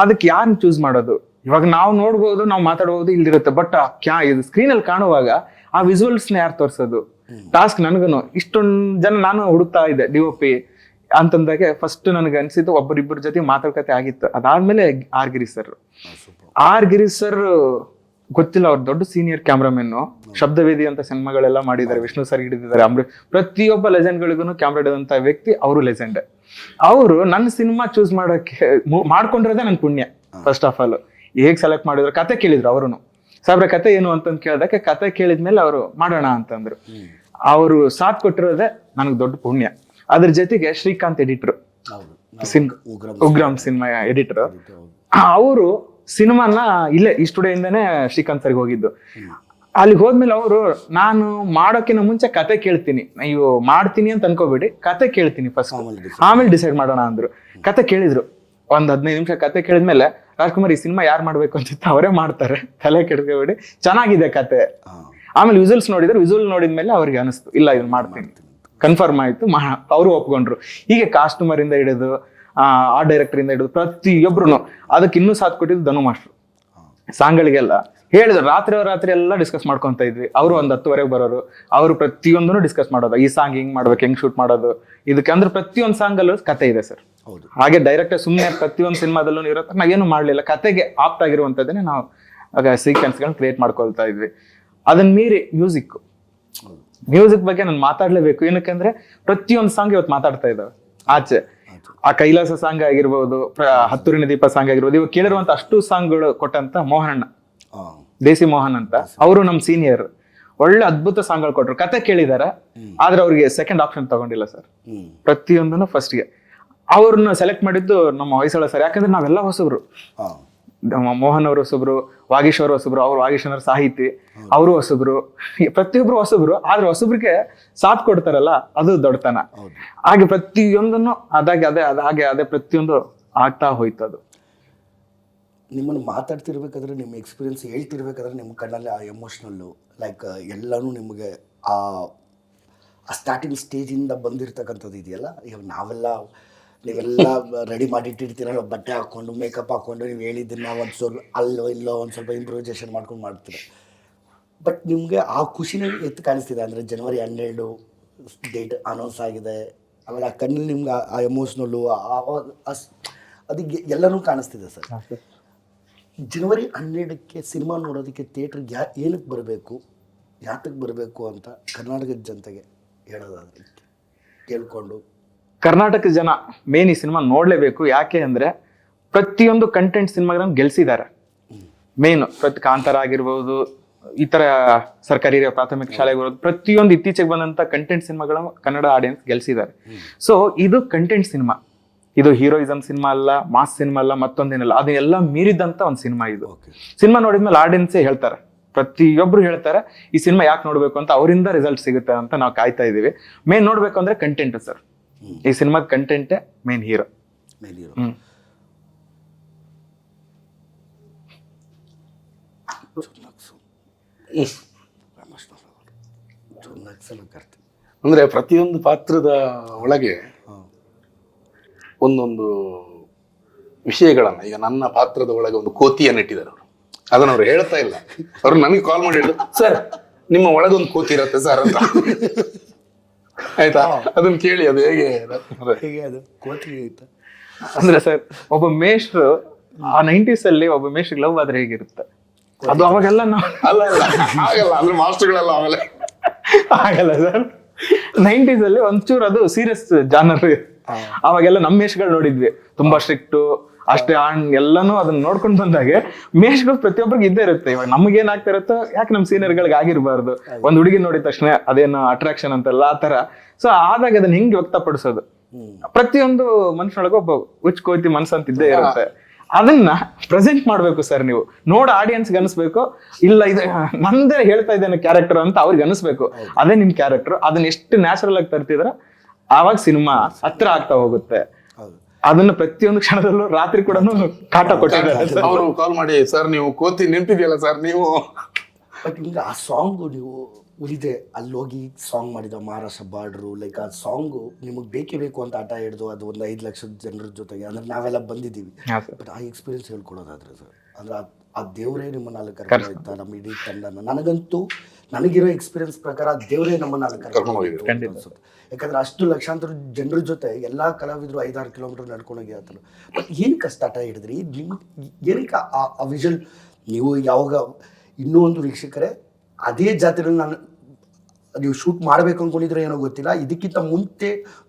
ಅದಕ್ಕೆ ಯಾರನ್ನ ಚೂಸ್ ಮಾಡೋದು? ಇವಾಗ ನಾವು ನೋಡ್ಬೋದು, ನಾವು ಮಾತಾಡ್ಬೋದು, ಇಲ್ಲಿರುತ್ತೆ. ಬಟ್ ಇದು ಸ್ಕ್ರೀನಲ್ಲಿ ಕಾಣುವಾಗ ಆ ವಿಜುವಲ್ಸ್ನ ಯಾರು ತೋರಿಸೋದು ಟಾಸ್ಕ್. ನನಗೂ ಇಷ್ಟೊಂದು ಜನ ನಾನು ಹುಡುಕ್ತಾ ಇದ್ದೆ DOP ಅಂತಂದಾಗೆ ಫಸ್ಟ್ ನನಗೆ ಅನ್ಸಿದ್ದು ಒಬ್ಬರಿಬ್ಬರ ಜೊತೆ ಮಾತಾಡ್ಕತೆ ಆಗಿತ್ತು. ಅದಾದ್ಮೇಲೆ ಆರ್ ಗಿರೀಶ್ ಸರ್ ಗೊತ್ತಿಲ್ಲ, ಅವ್ರು ದೊಡ್ಡ ಸೀನಿಯರ್ ಕ್ಯಾಮ್ರಾಮನ್, ಶಬ್ದವೇದಿ ಅಂತ ಸಿನಿಮಾಗಳೆಲ್ಲ ಮಾಡಿದ್ದಾರೆ, ವಿಷ್ಣು ಸರ್ ಹಿಡಿದಿದ್ದಾರೆ, ಪ್ರತಿಯೊಬ್ಬ ಲೆಜೆಂಡ್ಗಳಿಗೂ ಕ್ಯಾಮ್ರಾ ಹಿಡಿದಂತ ವ್ಯಕ್ತಿ ಅವರು ಲೆಜೆಂಡ್. ಅವರು ನನ್ನ ಸಿನಿಮಾ ಚೂಸ್ ಮಾಡೋಕೆ ಮಾಡ್ಕೊಂಡಿರೋದೇ ನನ್ ಪುಣ್ಯ. ಫಸ್ಟ್ ಆಫ್ ಆಲ್ ಹೇಗ್ ಸೆಲೆಕ್ಟ್ ಮಾಡಿದ್ರು, ಕತೆ ಕೇಳಿದ್ರು ಅವರು. ಸಾಬ್ರ ಕತೆ ಏನು ಅಂತಂದು ಕೇಳಿದಕ್ಕೆ ಕತೆ ಕೇಳಿದ್ಮೇಲೆ ಅವರು ಮಾಡೋಣ ಅಂತಂದ್ರು. ಅವರು ಸಾಥ್ ಕೊಟ್ಟಿರೋದೇ ನನಗೆ ದೊಡ್ಡ ಪುಣ್ಯ. ಅದ್ರ ಜೊತೆಗೆ Srikanth editor, Ugramm cinema editor, ಅವರು ಸಿನಿಮಾನ ಇಲ್ಲೇ ಈ ಸ್ಟುಡಿಯೋಯಿಂದಾನೇ ಶ್ರೀಕಾಂತ್ ಸರ್ಗೆ ಹೋಗಿದ್ದು. ಅಲ್ಲಿಗೆ ಹೋದ್ಮೇಲೆ ಅವರು ನಾನು ಮಾಡೋಕ್ಕಿಂತ ಮುಂಚೆ ಕತೆ ಕೇಳ್ತೀನಿ, ನೀವು ಮಾಡ್ತೀನಿ ಅಂತ ಅನ್ಕೋಬೇಡಿ, ಕತೆ ಕೇಳ್ತೀನಿ ಫಸ್ಟ್, ಆಮೇಲೆ ಡಿಸೈಡ್ ಮಾಡೋಣ ಅಂದ್ರು. ಕತೆ ಕೇಳಿದ್ರು, ಒಂದ್ 15 ನಿಮಿಷ ಕತೆ ಕೇಳಿದ್ಮೇಲೆ ರಾಜ್ಕುಮಾರ್ ಈ ಸಿನಿಮಾ ಯಾರು ಮಾಡ್ಬೇಕು ಅಂತ ಅವರೇ ಮಾಡ್ತಾರೆ, ತಲೆ ಕೆಡ್ಕೋಬೇಡಿ, ಚೆನ್ನಾಗಿದೆ ಕತೆ. ಆಮೇಲೆ ವಿಜುವಲ್ಸ್ ನೋಡಿದ್ರು, ವಿಜುವಲ್ ನೋಡಿದ್ಮೇಲೆ ಅವ್ರಿಗೆ ಅನಿಸ್ತು ಇಲ್ಲ ಇದನ್ನ ಮಾಡ್ತೀನಿ, ಕನ್ಫರ್ಮ್ ಆಯ್ತು, ಅವರು ಒಪ್ಕೊಂಡ್ರು. ಹೀಗೆ ಕಾಸ್ಟ್ಯೂಮರ್ ಇಂದ ಹಿಡಿದು ಆರ್ಟ್ ಡೈರೆಕ್ಟರ್ ಇಂದ ಹಿಡಿದು ಪ್ರತಿಯೊಬ್ರು ಅದಕ್ಕೆ ಇನ್ನೂ ಸಾಥ್ ಕೊಟ್ಟಿದ್ದು ಧನು ಮಾಸ್ಟ್ರು. ಸಾಂಗ್ಗಳಿಗೆಲ್ಲ ಹೇಳಿದ್ರು, ರಾತ್ರಿ ಎಲ್ಲ ಡಿಸ್ಕಸ್ ಮಾಡ್ಕೊಂತ ಇದ್ವಿ. ಅವರು ಒಂದು 10:30 ಬರೋರು, ಅವರು ಪ್ರತಿಯೊಂದನ್ನು ಡಿಸ್ಕಸ್ ಮಾಡೋದು, ಈ ಸಾಂಗ್ ಹಿಂಗ್ ಮಾಡ್ಬೇಕು, ಹೆಂಗ್ ಶೂಟ್ ಮಾಡೋದು, ಇದಕ್ಕೆ ಅಂದ್ರೆ ಪ್ರತಿಯೊಂದು ಸಾಂಗ್ ಅಲ್ಲೂ ಕತೆ ಇದೆ ಸರ್. ಹಾಗೆ ಡೈರೆಕ್ಟರ್ ಸುಮ್ಮನೆ ಪ್ರತಿಯೊಂದು ಸಿನಿಮಾದಲ್ಲೂ ಇರುತ್ತೆ, ನಾವೇನು ಮಾಡ್ಲಿಲ್ಲ, ಕತೆಗೆ ಆಪ್ಟ್ ಆಗಿರುವಂತದ್ದನ್ನೇ ನಾವು ಸೀಕ್ವೆನ್ಸ್ಗಳನ್ನ ಕ್ರಿಯೇಟ್ ಮಾಡ್ಕೊಳ್ತಾ ಇದ್ವಿ. ಅದನ್ನ ಮೀರಿ ಮ್ಯೂಸಿಕ್ ಬಗ್ಗೆ ನಾನು ಮಾತಾಡ್ಲೇಬೇಕು. ಏನಕ್ಕಂದ್ರೆ ಪ್ರತಿಯೊಂದು ಸಾಂಗ್ ಇವತ್ತು ಮಾತಾಡ್ತಾ ಇದ್ದಾವೆ ಆಚೆ. ಆ ಕೈಲಾಸ ಸಾಂಗ್ ಆಗಿರ್ಬೋದು, ಹತ್ತೂರಿನ ದೀಪ ಸಾಂಗ್ ಆಗಿರ್ಬೋದು, ಇವಾಗ ಕೇಳಿರುವಂತ ಅಷ್ಟು ಸಾಂಗ್ಗಳು ಕೊಟ್ಟಂತ ಮೋಹನಣ್ಣ, ದೇಸಿ ಮೋಹನ್ ಅಂತ, ಅವರು ನಮ್ ಸೀನಿಯರ್, ಒಳ್ಳೆ ಅದ್ಭುತ ಸಾಂಗ್ಗಳು ಕೊಟ್ರು. ಕತೆ ಕೇಳಿದಾರೆ, ಆದ್ರೆ ಅವ್ರಿಗೆ ಸೆಕೆಂಡ್ ಆಪ್ಷನ್ ತಗೊಂಡಿಲ್ಲ ಸರ್. ಪ್ರತಿಯೊಂದನ್ನು ಫಸ್ಟ್ಗೆ ಅವ್ರನ್ನ ಸೆಲೆಕ್ಟ್ ಮಾಡಿದ್ದು ನಮ್ಮ ಹೊಯ್ಸಳ ಸರ್. ಯಾಕಂದ್ರೆ ನಾವೆಲ್ಲ ಹೊಸಬ್ರು, ಮೋಹನ್ ಅವರು ಹೊಸಬ್ರು, ವಾಗೀಶ್ ಅವರು ಹೊಸಬ್ರು, ಅವ್ರು ವಾಗೀಶ್ ಅನ್ನೋರು ಸಾಹಿತಿ, ಅವರು ಹೊಸಬ್ರು, ಪ್ರತಿಯೊಬ್ರು ಹೊಸಬ್ರು. ಆದ್ರೆ ಹೊಸಬ್ರಿಗೆ ಸಾಥ್ ಕೊಡ್ತಾರಲ್ಲ, ಅದು ದೊಡ್ಡತನ. ಹಾಗೆ ಪ್ರತಿಯೊಂದನ್ನು ಅದೇ ಪ್ರತಿಯೊಂದು ಆಗ್ತಾ ಹೋಯ್ತು. ಅದು ನಿಮ್ಮನ್ನು ಮಾತಾಡ್ತಿರ್ಬೇಕಾದ್ರೆ, ನಿಮ್ಮ ಎಕ್ಸ್ಪೀರಿಯನ್ಸ್ ಹೇಳ್ತಿರ್ಬೇಕಾದ್ರೆ ನಿಮ್ಮ ಕಣ್ಣಲ್ಲಿ ಆ ಎಮೋಷ್ನಲ್ಲು, ಲೈಕ್ ಎಲ್ಲನೂ ನಿಮಗೆ ಆ ಸ್ಟಾರ್ಟಿಂಗ್ ಸ್ಟೇಜಿಂದ ಬಂದಿರ್ತಕ್ಕಂಥದ್ದು ಇದೆಯಲ್ಲ. ಇವಾಗ ನೀವೆಲ್ಲ ರೆಡಿ ಮಾಡಿಟ್ಟಿರ್ತೀರಲ್ಲ, ಬಟ್ಟೆ ಹಾಕ್ಕೊಂಡು ಮೇಕಪ್ ಹಾಕ್ಕೊಂಡು, ನೀವು ಹೇಳಿದ್ದನ್ನ ಒಂದು ಸ್ವಲ್ಪ ಅಲ್ಲೋ ಇಲ್ಲೋ ಒಂದು ಸ್ವಲ್ಪ ಇಂಪ್ರೂವೈಸೇಷನ್ ಮಾಡ್ಕೊಂಡು ಮಾಡ್ತೀರ. ಬಟ್ ನಿಮಗೆ ಆ ಖುಷಿನೇ ಎತ್ತು ಕಾಣಿಸ್ತಿದೆ. ಅಂದರೆ ಜನವರಿ 12 ಡೇಟ್ ಅನೌನ್ಸ್ ಆಗಿದೆ, ಆಮೇಲೆ ಆ ಕಣ್ಣಲ್ಲಿ ನಿಮ್ಗೆ ಆ ಎಮೋಷ್ನಲ್ಲು ಅದಕ್ಕೆ ಎಲ್ಲನೂ ಕಾಣಿಸ್ತಿದೆ ಸರ್. ಜನವರಿ 12ಕ್ಕೆ ಸಿನಿಮಾ ನೋಡೋದಕ್ಕೆ ಥಿಯೇಟ್ರಿಗೆ ಏನಕ್ಕೆ ಬರಬೇಕು, ಯಾತಕ್ಕೆ ಬರಬೇಕು ಅಂತ ಕರ್ನಾಟಕದ ಜನತೆಗೆ ಹೇಳೋದಾದ್ರೆ ಕೇಳ್ಕೊಂಡು. ಕರ್ನಾಟಕದ ಜನ ಮೇನ್ ಈ ಸಿನಿಮಾ ನೋಡ್ಲೇಬೇಕು. ಯಾಕೆ ಅಂದ್ರೆ ಪ್ರತಿಯೊಂದು ಕಂಟೆಂಟ್ ಸಿನಿಮಾಗಳನ್ನು ಗೆಲ್ಸಿದ್ದಾರೆ. ಮೇನ್ ಕಾಂತಾರ ಆಗಿರ್ಬೋದು, ಈ ತರ ಸರ್ಕಾರಿ ಹಿರಿಯ ಪ್ರಾಥಮಿಕ ಶಾಲೆಗಳು, ಪ್ರತಿಯೊಂದು ಇತ್ತೀಚೆಗೆ ಬಂದಂತ ಕಂಟೆಂಟ್ ಸಿನಿಮಾಗಳು ಕನ್ನಡ ಆಡಿಯನ್ಸ್ ಗೆಲ್ಸಿದ್ದಾರೆ. ಸೊ ಇದು ಕಂಟೆಂಟ್ ಸಿನಿಮಾ, ಇದು ಹೀರೋಯಿಸಮ್ ಸಿನಿಮಾ ಅಲ್ಲ, ಮಾಸ್ ಸಿನಿಮಾ ಅಲ್ಲ, ಮತ್ತೊಂದೇನಲ್ಲ, ಅದನ್ನೆಲ್ಲ ಮೀರಿದಂತ ಒಂದು ಸಿನಿಮಾ ಇದು. ಸಿನಿಮಾ ನೋಡಿದ್ಮೇಲೆ ಆಡಿಯನ್ಸೇ ಹೇಳ್ತಾರೆ, ಪ್ರತಿಯೊಬ್ರು ಹೇಳ್ತಾರೆ ಈ ಸಿನಿಮಾ ಯಾಕೆ ನೋಡ್ಬೇಕು ಅಂತ, ಅವರಿಂದ ರಿಸಲ್ಟ್ ಸಿಗುತ್ತೆ ಅಂತ ನಾವು ಕಾಯ್ತಾ ಇದೀವಿ. ಮೇನ್ ನೋಡ್ಬೇಕು ಅಂದ್ರೆ ಕಂಟೆಂಟ್ ಸರ್, ಈ ಸಿನಿಮಾದ ಕಂಟೆಂಟೇ ಮೇನ್ ಹೀರೋ. ಅಂದ್ರೆ ಪ್ರತಿಯೊಂದು ಪಾತ್ರದ ಒಳಗೆ ಒಂದೊಂದು ವಿಷಯಗಳನ್ನ, ಈಗ ನನ್ನ ಪಾತ್ರದ ಒಳಗೆ ಒಂದು ಕೋತಿಯನ್ನು ಇಟ್ಟಿದ್ದಾರೆ ಅವರು, ಅದನ್ನ ಅವ್ರು ಹೇಳ್ತಾ ಇಲ್ಲ. ಅವ್ರು ನನಗೆ ಕಾಲ್ ಮಾಡಿ ಹೇಳಿದ್ರು, ಸರ್ ನಿಮ್ಮ ಒಳಗೊಂದು ಕೋತಿ ಇರತ್ತೆ ಸರ್ ಅಂತ. ಆಯ್ತಾ, ಅದನ್ನ ಕೇಳಿ ಅದು ಹೇಗೆ ಅದು ಕೋತಿ ಆಯ್ತಾ ಅಂದ್ರೆ ಸರ್, ಒಬ್ಬ ಮೇಷ್ಟ್ರು ಆ 90s ಅಲ್ಲಿ ಒಬ್ಬ ಮೇಷ್ಟ್ರಿಗೆ ಲವ್ ಆದ್ರೆ ಹೇಗಿರುತ್ತೆ, ಅದು ಅವಾಗೆಲ್ಲ ನಾವು ಆಗಲ್ಲ ಅಂದ್ರೆ ಮಾಸ್ಟರ್ಗಳೆಲ್ಲ ಆಮೇಲೆ ಆಗಲ್ಲ ಸರ್. 90s ಅಲ್ಲಿ ಒಂಚೂರು ಅದು ಸೀರಿಯಸ್ ಜಾನರ್. ಅವಾಗೆಲ್ಲ ನಮ್ಮ ಮೇಷ್ಗಳು ನೋಡಿದ್ವಿ, ತುಂಬಾ ಸ್ಟ್ರಿಕ್ಟ್, ಅಷ್ಟೇ ಎಲ್ಲಾನು ಅದನ್ನ ನೋಡ್ಕೊಂಡು ಬಂದಾಗೆ ಮೇಷ್ಗಳು ಪ್ರತಿಯೊಬ್ಬರಿಗೆ ಇದ್ದೇ ಇರುತ್ತೆ. ಇವಾಗ ನಮ್ಗೆ ಏನಾಗ್ತಾ ಇರುತ್ತೋ, ಯಾಕೆ ನಮ್ಮ ಸೀನಿಯರ್ಗಳಿಗೆ ಆಗಿರ್ಬಾರ್ದು, ಒಂದ್ ಹುಡುಗಿ ನೋಡಿದ ತಕ್ಷಣ ಅದೇನು ಅಟ್ರಾಕ್ಷನ್ ಅಂತೆಲ್ಲ ಆ ತರ. ಸೊ ಆದಾಗ ಅದನ್ನ ಹಿಂಗೆ ವ್ಯಕ್ತಪಡಿಸೋದು, ಪ್ರತಿಯೊಂದು ಮನುಷ್ಯನೊಳಗೆ ಒಬ್ಬ ಹುಚ್ಚ ಕೋತಿ ಮನ್ಸಂತ ಇದ್ದೇ ಇರುತ್ತೆ. ಅದನ್ನ ಪ್ರೆಸೆಂಟ್ ಮಾಡ್ಬೇಕು ಸರ್ ನೀವು, ನೋಡ ಆಡಿಯನ್ಸ್ಗೆ ಅನಿಸ್ಬೇಕು, ಇಲ್ಲ ಇದು ನಂದೇ ಹೇಳ್ತಾ ಇದ್ದೇನೆ ಕ್ಯಾರೆಕ್ಟರ್ ಅಂತ ಅವ್ರಿಗೆ ಅನಿಸ್ಬೇಕು, ಅದೇ ನಿಮ್ ಕ್ಯಾರೆಕ್ಟರ್. ಅದನ್ನ ಎಷ್ಟು ನ್ಯಾಚುರಲ್ ಆಗಿ ತರ್ತಿದ್ರ ಆವಾಗ ಸಿನಿಮಾ ಹತ್ರ ಆಗ್ತಾ ಹೋಗುತ್ತೆ. ಅದನ್ನ ಪ್ರತಿಯೊಂದು ಕ್ಷಣದಲ್ಲೂ ರಾತ್ರಿ ಕೂಡ ಕಾಟ ಕೊಟ್ಟಿದ್ದಾರೆ. ಅವರು ಕಾಲ್ ಮಾಡಿ, ಸರ್ ನೀವು ಕೋತಿ ನೆನಪಿದೆಯಲ್ಲ ಸರ್ ನೀವು. ಬಟ್ ಈಗ ಆ ಸಾಂಗು ನೀವು ಉಳಿದೆ ಅಲ್ಲೋಗಿ ಸಾಂಗ್ ಮಾಡಿದ ಮಹಾರಾಷ್ಟ್ರ ಬಾರ್ಡ್ರು, ಲೈಕ್ ಆ ಸಾಂಗು ನಿಮಗೆ ಬೇಕೇ ಬೇಕು ಅಂತ ಆಟ ಹಿಡಿದು ಅದು ಒಂದು 5 ಲಕ್ಷದ ಜನರ ಜೊತೆಗೆ, ಅಂದ್ರೆ ನಾವೆಲ್ಲ ಬಂದಿದ್ದೀವಿ. ಬಟ್ ಆ ಎಕ್ಸ್ಪೀರಿಯನ್ಸ್ ಹೇಳ್ಕೊಡೋದಾದ್ರೆ ಸರ್, ಅಂದ್ರೆ ಆ ದೇವರೇ ನಿಮ್ಮನ್ನ ಅಲ್ಲಿ ಕರ್ಕೊಂಡು ಹೋಯ್ತಾ, ನಮ್ಮ ಇಡೀ ತಂಡನ. ನನಗಂತೂ ನನಗಿರೋ ಎಕ್ಸ್ಪೀರಿಯನ್ಸ್ ಪ್ರಕಾರ ದೇವರೇ ನಮ್ಮನ್ನ ಅಲ್ಲಿ ಕರ್ಕೊಂಡು ಹೋಗಿತ್ತು ಅನ್ಸುತ್ತೆ. ಯಾಕಂದ್ರೆ ಅಷ್ಟು ಲಕ್ಷಾಂತರ ಜನರ ಜೊತೆ ಎಲ್ಲ ಕಲಾವಿದರು 5-6 ಕಿಲೋಮೀಟರ್ ನಡ್ಕೊಂಡೋಗಿ ಆತನು. ಬಟ್ ಏನಕ್ಕೆ ಅಷ್ಟು ಆಟ ಹಿಡಿದ್ರಿ ನಿಮ್ಗೆ, ಏನಕ್ಕೆ ಆ ವಿಷಲ್? ನೀವು ಯಾವಾಗ ಇನ್ನೂ ಒಂದು ವೀಕ್ಷಕರೇ ಅದೇ ಜಾತಿಯಲ್ಲಿ ನಾನು ನೀವು ಶೂಟ್ ಮಾಡ್ಬೇಕು ಅನ್ಕೊಂಡಿದ್ರೆ ಏನೋ ಗೊತ್ತಿಲ್ಲ, ಇದಕ್ಕಿಂತ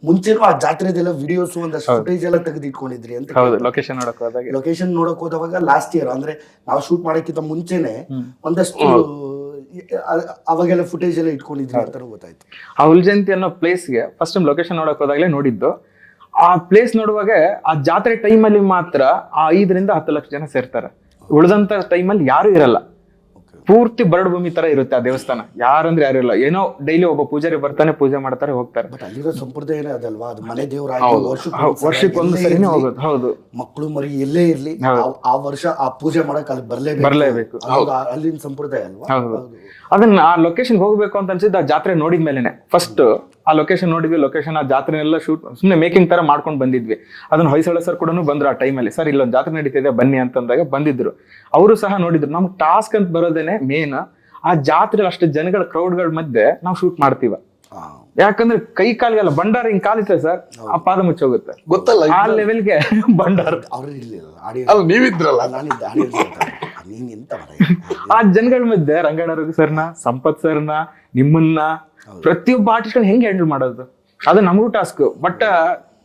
ಮುಂಚೆನೂ ಆ ಜಾತ್ರೆದೆಲ್ಲ ವಿಡಿಯೋಸ್ ಒಂದಷ್ಟು ಫುಟೇಜ್ ಎಲ್ಲ ತೆಗೆದು ಇಟ್ಕೊಂಡಿದ್ರಿ ಅಂತ. ಹೌದು, ಲೊಕೇಶನ್ ನೋಡಕ್ ಹೋದಾಗ ಲೊಕೇಶನ್ ನೋಡಕ್ ಹೋದವಾಗ ಲಾಸ್ಟ್ ಇಯರ್ ಅಂದ್ರೆ ನಾವು ಶೂಟ್ ಮಾಡೋಕ್ಕಿಂತ ಮುಂಚೆನೆ ಒಂದಷ್ಟು ಅವಾಗೆಲ್ಲ ಫುಟೇಜ್ ಎಲ್ಲ ಇಟ್ಕೊಂಡಿದ್ರಿ ಅಂತ ಗೊತ್ತಾಯ್ತು. ಆ ಹುಲ್ಜಂತಿ ಅನ್ನೋ ಪ್ಲೇಸ್ಗೆ ಫಸ್ಟ್ ಟೈಮ್ ಲೊಕೇಶನ್ ನೋಡಕ್ ಹೋದಾಗಲೇ ನೋಡಿದ್ದು. ಆ ಪ್ಲೇಸ್ ನೋಡುವಾಗ ಆ ಜಾತ್ರೆ ಟೈಮಲ್ಲಿ ಮಾತ್ರ ಆ 5 ರಿಂದ 10 ಲಕ್ಷ ಜನ ಸೇರ್ತಾರೆ. ಉಳಿದಂತ ಟೈಮಲ್ಲಿ ಯಾರು ಇರಲ್ಲ, ಪೂರ್ತಿ ಬರಡು ಭೂಮಿ ತರ ಇರುತ್ತೆ ಆ ದೇವಸ್ಥಾನ. ಯಾರಂದ್ರೆ ಯಾರು ಇಲ್ಲ, ಏನೋ ಡೈಲಿ ಒಬ್ಬ ಪೂಜಾರಿ ಬರ್ತಾನೆ, ಪೂಜೆ ಮಾಡ್ತಾರೆ, ಹೋಗ್ತಾರೆ. ಬಟ್ ಅಲ್ಲಿರೋ ಸಂಪ್ರದಾಯನೇ ಅದಲ್ವಾ, ಅದು ಮನೆ ದೇವರಾಗಿ ವರ್ಷಕ್ಕೊಂದು ಸರಿನೇ ಹೋಗೋದು. ಹೌದು, ಮಕ್ಕಳು ಮರಿ ಎಲ್ಲೇ ಇರ್ಲಿ ಆ ವರ್ಷ ಆ ಪೂಜೆ ಮಾಡಕ್ ಅಲ್ಲಿ ಬರ್ಲೇಬೇಕು, ಅಲ್ಲಿನ ಸಂಪ್ರದಾಯ ಅಲ್ವಾ. ಅದನ್ನ ಆ ಲೊಕೇಶನ್ ಹೋಗ್ಬೇಕು ಅಂತ ಅನ್ಸಿದ್ದು ಆ ಜಾತ್ರೆ ನೋಡಿದ್ಮೇಲೆನೆ. ಫಸ್ಟ್ ಆ ಲೊಕೇಶನ್ ನೋಡಿದ್ವಿ, ಲೊಕೇಶನ್ ಆ ಜಾತ್ರೆನೆಲ್ಲ ಶೂಟ್ ಸುಮ್ಮನೆ ಮೇಕಿಂಗ್ ತರ ಮಾಡ್ಕೊಂಡು ಬಂದಿದ್ವಿ. ಅದನ್ನ ಹೊಯ್ಸಳ ಸರ್ ಕೂಡ ಬಂದ್ರು ಆ ಟೈಮಲ್ಲಿ. ಸರ್ ಇಲ್ಲೊಂದು ಜಾತ್ರೆ ನಡೀತಿದೆ ಬನ್ನಿ ಅಂತಂದಾಗ ಬಂದಿದ್ರು. ಅವರು ಸಹ ನೋಡಿದ್ರು. ನಮ್ಗೆ ಟಾಸ್ಕ್ ಅಂತ ಬರೋದೇನೆ ಮೇನ್ ಆ ಜಾತ್ರೆ ಅಷ್ಟು ಜನಗಳ ಕ್ರೌಡ್ಗಳ ಮಧ್ಯೆ ನಾವು ಶೂಟ್ ಮಾಡ್ತೀವ. ಯಾಕಂದ್ರೆ ಕೈ ಕಾಲಿಗೆಲ್ಲ ಭಂಡಾರ ಹಿಂಗ್ ಕಾಲಿತ್ತೆ ಸರ್, ಆ ಪಾದ ಮುಚ್ಚೋಗುತ್ತೆ, ಗೊತ್ತಲ್ಲ ಆ ಲೆವೆಲ್ಗೆ ಭಂಡಾರ. ಅವ್ರು ಇರ್ಲಿಲ್ಲ, ಅಲ್ಲ ನೀವಿದ್ರಲ್ಲ, ಆ ಜನಗಳ ಮಧ್ಯೆ ರಂಗಣ್ಣವ್ರಿಗೆ ಸರ್ನ, ಸಂಪತ್ ಸರ್ನ, ನಿಮ್ಮನ್ನ, ಪ್ರತಿಯೊಬ್ಬ ಆರ್ಟಿಸ್ಟ್ ಹೆಂಗ್ ಹ್ಯಾಂಡಲ್ ಮಾಡೋದು ಅದು ನಮಗೂ ಟಾಸ್ಕ್. ಬಟ್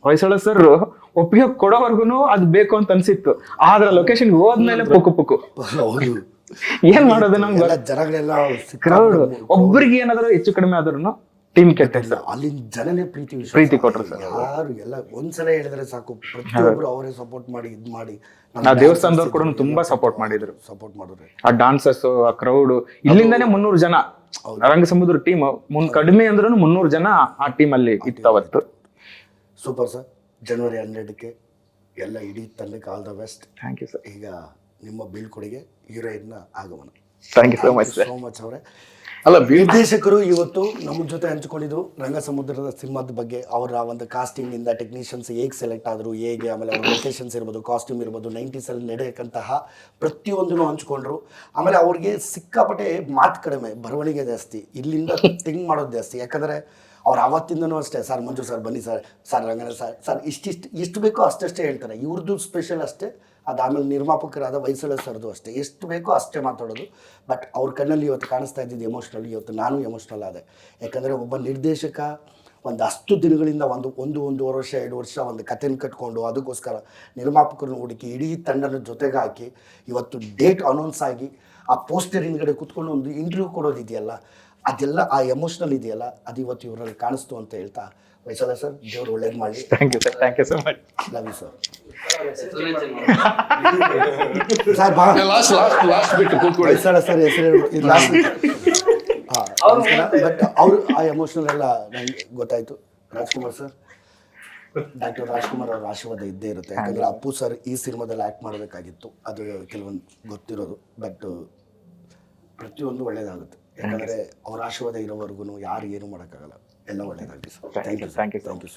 ಹೊಯ್ಸಳ ಸರ್ ಒಪ್ಪಿಗೆ ಕೊಡೋವರ್ಗುನು ಅದು ಬೇಕು ಅಂತ ಅನ್ಸಿತ್ತು. ಆದ್ರೆ ಲೊಕೇಶನ್ ಹೋದ್ಮೇಲೆ ಪುಕ್ಕು ಏನ್ ಮಾಡೋದು ನಮ್ಗೆ ಜನಗಳೆಲ್ಲ ಕ್ರೌಡ್. ಒಬ್ಬರಿಗೆ ಏನಾದ್ರು ಹೆಚ್ಚು ಕಡಿಮೆ ಆದ್ರೂ ಟೀಮ್ ಕೆಟ್ಟ ಅಲ್ಲಿನ ಜನನೇ ಪ್ರೀತಿ ಕೊಟ್ರು ಸರ್. ಯಾರು ಎಲ್ಲ ಒಂದ್ಸಲ ಹೇಳಿದ್ರೆ ಸಾಕು, ಪ್ರತಿಯೊಬ್ರು ಅವರೇ ಸಪೋರ್ಟ್ ಮಾಡಿ ಇದ್ ಮಾಡಿ. ಆ ದೇವಸ್ಥಾನದವ್ರು ಕೂಡ ತುಂಬಾ ಸಪೋರ್ಟ್ ಮಾಡಿದ್ರು. ಆ ಡಾನ್ಸರ್ಸ್, ಆ ಕ್ರೌಡ್. ಇಲ್ಲಿಂದಾನೇ 300 ಜನ ರಂಗ ಸಮುದ್ರ ಟೀಮ್, ಕಡಿಮೆ ಅಂದ್ರೂ 300 ಜನ ಆ ಟೀಮ್ ಅಲ್ಲಿ ಇತ್ತು ಅವತ್ತು. Super sir. ಜನವರಿ 12ಕ್ಕೆ ಎಲ್ಲ ಇಡೀ ತಂಡಕ್ಕೆ all the best. Thank you sir. ಈಗ ನಿಮ್ಮ ಬೀಳ್ಕೊಡುಗೆ ಹೀರೋಯಿನ್ನ ಆಗಮನ. Thank you so much so much ಅವರೇ. ಅಲ್ಲ, ನಿರ್ದೇಶಕರು ಇವತ್ತು ನಮ್ಮ ಜೊತೆ ಹಂಚಿಕೊಂಡಿದ್ರು ರಂಗ ಸಮುದ್ರದ ಸಿನಿಮಾದ ಬಗ್ಗೆ. ಅವರ ಒಂದು ಕಾಸ್ಟಿಂಗ್ ಇಂದ ಟೆಕ್ನಿಷಿಯನ್ಸ್ ಹೇಗೆ ಸೆಲೆಕ್ಟ್ ಆದ್ರು, ಹೇಗೆ ಆಮೇಲೆ ಅವ್ರ ಲೊಕೇಶನ್ಸ್ ಇರ್ಬೋದು, ಕಾಸ್ಟ್ಯೂಮ್ ಇರ್ಬೋದು, 90s ಅಲ್ಲಿ ನಡೆಯಕ್ಕಂತಹ ಪ್ರತಿಯೊಂದನ್ನು ಹಂಚ್ಕೊಂಡ್ರು. ಆಮೇಲೆ ಅವ್ರಿಗೆ ಸಿಕ್ಕಾಪಟ್ಟೆ ಮಾತು ಕಡಿಮೆ, ಬರವಣಿಗೆ ಜಾಸ್ತಿ, ಇಲ್ಲಿಂದ ಥಿಂಕ್ ಮಾಡೋದು ಜಾಸ್ತಿ. ಯಾಕಂದರೆ ಅವ್ರು ಆವತ್ತಿಂದನೂ ಅಷ್ಟೇ, ಸರ್ ಮಂಜು ಸರ್ ಬನ್ನಿ ಸರ್ ರಂಗನ ಸರ್ ಎಷ್ಟು ಬೇಕೋ ಅಷ್ಟೇ ಹೇಳ್ತಾರೆ. ಇವ್ರದ್ದು ಸ್ಪೆಷಲ್ ಅಷ್ಟೇ. ಅದಾದಮೇಲೆ ನಿರ್ಮಾಪಕರಾದ ಹೊಯ್ಸಳ ಸರ್ದು ಅಷ್ಟೇ, ಎಷ್ಟು ಬೇಕೋ ಅಷ್ಟೇ ಮಾತಾಡೋದು. ಬಟ್ ಅವ್ರ ಕಣ್ಣಲ್ಲಿ ಇವತ್ತು ಕಾಣಿಸ್ತಾ ಇದ್ದಿದ್ದು ಎಮೋಷ್ನಲ್. ಇವತ್ತು ನಾನು ಎಮೋಷ್ನಲ್ ಆದೆ. ಯಾಕಂದರೆ ಒಬ್ಬ ನಿರ್ದೇಶಕ ಒಂದು 10 ದಿನಗಳಿಂದ ಒಂದೂವರೆ ವರ್ಷ 2 ವರ್ಷ ಒಂದು ಕಥೆನ ಕಟ್ಕೊಂಡು ಅದಕ್ಕೋಸ್ಕರ ನಿರ್ಮಾಪಕರನ್ನು ಹುಡುಕಿ ಇಡೀ ತಂಡನ ಜೊತೆಗೆ ಹಾಕಿ ಇವತ್ತು ಡೇಟ್ ಅನೌನ್ಸ್ ಆಗಿ ಆ ಪೋಸ್ಟರ್ ಹಿಂದ್ಗಡೆ ಕೂತ್ಕೊಂಡು ಒಂದು ಇಂಟರ್ವ್ಯೂ ಕೊಡೋದಿದೆಯಲ್ಲ, ಅದೆಲ್ಲ ಆ ಎಮೋಷ್ನಲ್ ಇದೆಯಲ್ಲ, ಅದು ಇವತ್ತು ಇವರಲ್ಲಿ ಕಾಣಿಸ್ತು ಅಂತ ಹೇಳ್ತಾ, ಹೊಯ್ಸಳ ಸರ್ ದೇವ್ರು ಒಳ್ಳೇದು ಮಾಡಿ. Thank you sir. Thank you so much. Love you sir. Hoysala sir ಹೆಸರು ಬಟ್ ಅವರು ಆ ಎಮೋಷನಲ್ ಎಲ್ಲ ನಂಗೆ ಗೊತ್ತಾಯ್ತು. ರಾಜ್ಕುಮಾರ್ ಸರ್, ಡಾಕ್ಟರ್ ರಾಜ್ಕುಮಾರ್ ಅವ್ರ ಆಶೀರ್ವಾದ ಇದ್ದೇ ಇರುತ್ತೆ. ಯಾಕಂದ್ರೆ ಅಪ್ಪು ಸರ್ ಈ ಸಿನಿಮಾದಲ್ಲಿ ಆ್ಯಕ್ಟ್ ಮಾಡಬೇಕಾಗಿತ್ತು, ಅದು ಕೆಲವೊಂದು ಗೊತ್ತಿರೋದು. ಬಟ್ ಪ್ರತಿಯೊಂದು ಒಳ್ಳೇದಾಗುತ್ತೆ. ಯಾಕಂದರೆ ಅವ್ರ ಆಶೀರ್ವಾದ ಇರೋವರೆಗೂ ಯಾರು ಏನು ಮಾಡೋಕ್ಕಾಗಲ್ಲ. ಎಲ್ಲ ಒಳ್ಳೇದಾಗಲಿ sir. Thank you so much.